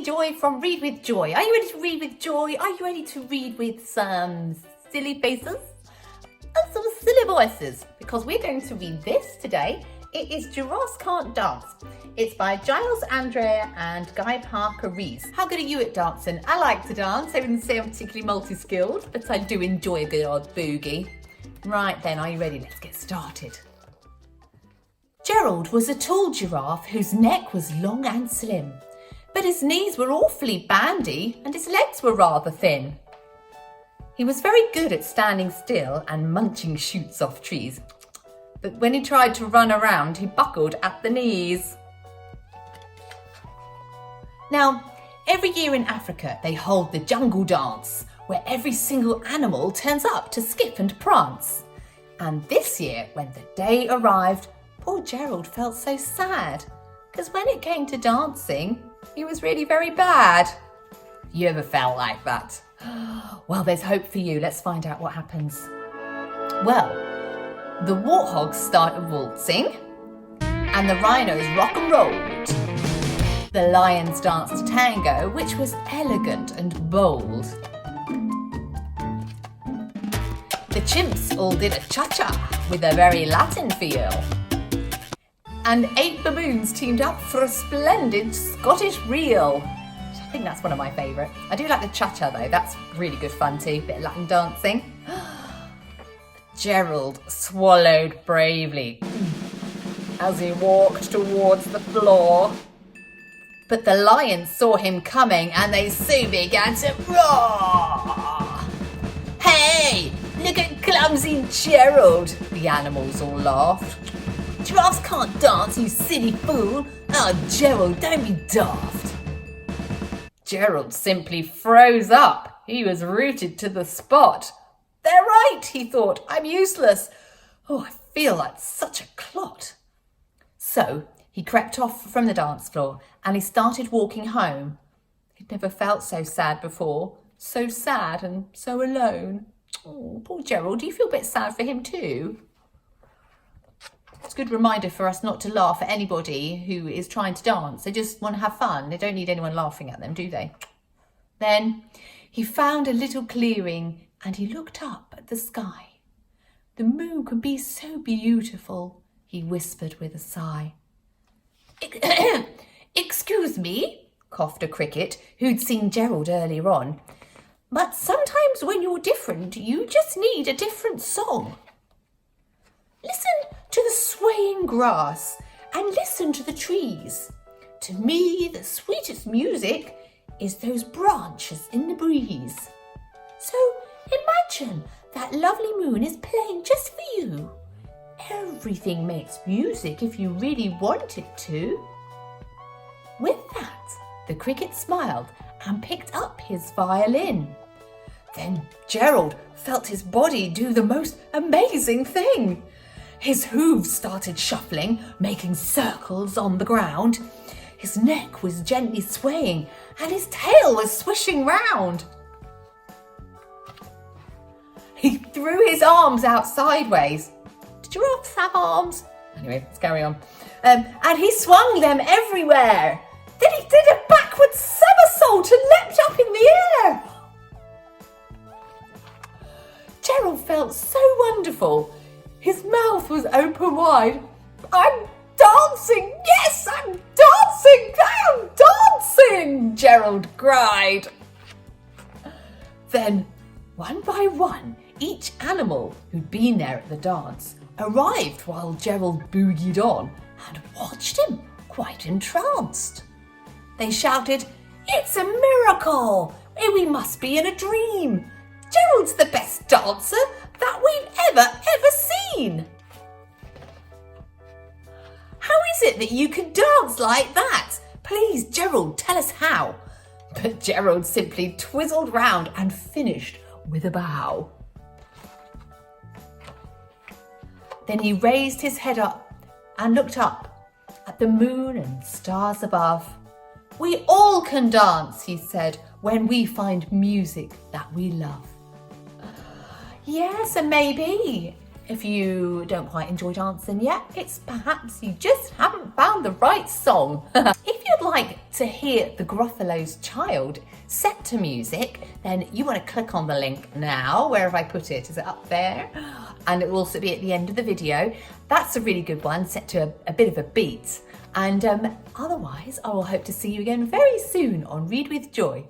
me, Joy from Read with Joy. Are you ready to read with joy? Are you ready to read with some silly faces and some silly voices? Because we're going to read this today. It is Giraffes Can't Dance. It's by Giles Andreae and Guy Parker Rees. How good are you at dancing? I like to dance. I wouldn't say I'm particularly multi-skilled, but I do enjoy a good old boogie. Right then, are you ready? Let's get started. Gerald was a tall giraffe whose neck was long and slim, but his knees were awfully bandy and his legs were rather thin. He was very good at standing still and munching shoots off trees, but when he tried to run around, he buckled at the knees. Now, every year in Africa, they hold the jungle dance, where every single animal turns up to skip and prance. And this year, when the day arrived, poor Gerald felt so sad, because when it came to dancing, he was really very bad. You ever felt like that? Well, there's hope for you. Let's find out what happens. Well, the warthogs started waltzing, and the rhinos rock and rolled. The lions danced tango, which was elegant and bold. The chimps all did a cha-cha with a very Latin feel. And 8 baboons teamed up for a splendid Scottish reel. I think that's one of my favourite. I do like the cha-cha though, that's really good fun too, bit of Latin dancing. Gerald swallowed bravely as he walked towards the floor. But the lions saw him coming and they soon began to roar. Hey, look at clumsy Gerald, the animals all laughed. Giraffes can't dance, you silly fool. Oh, Gerald, don't be daft. Gerald simply froze up. He was rooted to the spot. They're right, he thought. I'm useless. Oh, I feel like such a clot. So he crept off from the dance floor and he started walking home. He'd never felt so sad before. So sad and so alone. Oh, poor Gerald. Do you feel a bit sad for him too? It's a good reminder for us not to laugh at anybody who is trying to dance. They just want to have fun. They don't need anyone laughing at them, do they? Then he found a little clearing and he looked up at the sky. The moon could be so beautiful, he whispered with a sigh. Excuse me, coughed a cricket who'd seen Gerald earlier on, but sometimes when you're different, you just need a different song. Listen to the swaying grass and listen to the trees. To me, the sweetest music is those branches in the breeze. So imagine that lovely moon is playing just for you. Everything makes music if you really want it to. With that, the cricket smiled and picked up his violin. Then Gerald felt his body do the most amazing thing. His hooves started shuffling, making circles on the ground. His neck was gently swaying and his tail was swishing round. He threw his arms out sideways. Do giraffes have arms? Anyway, let's carry on. And he swung them everywhere. Then he did a backward somersault and leapt up in the air. Gerald felt so wonderful. His mouth was open wide. I'm dancing! Yes, I'm dancing! I'm dancing! Gerald cried. Then, one by one, each animal who'd been there at the dance arrived while Gerald boogied on and watched him quite entranced. They shouted, "It's a miracle! We must be in a dream! Gerald's the best dancer that we've ever seen! How is it that you can dance like that? Please, Gerald, tell us how." But Gerald simply twizzled round and finished with a bow. Then he raised his head up and looked up at the moon and stars above. "We all can dance," he said, "when we find music that we love." Yes, and maybe If you don't quite enjoy dancing yet, it's perhaps you just haven't found the right song. If you'd like to hear the Gruffalo's Child set to music, then you want to click on the link now. Where have I put it? Is it up there? And it will also be at the end of the video. That's a really good one, set to a bit of a beat. And otherwise, I will hope to see you again very soon on Read with Joy.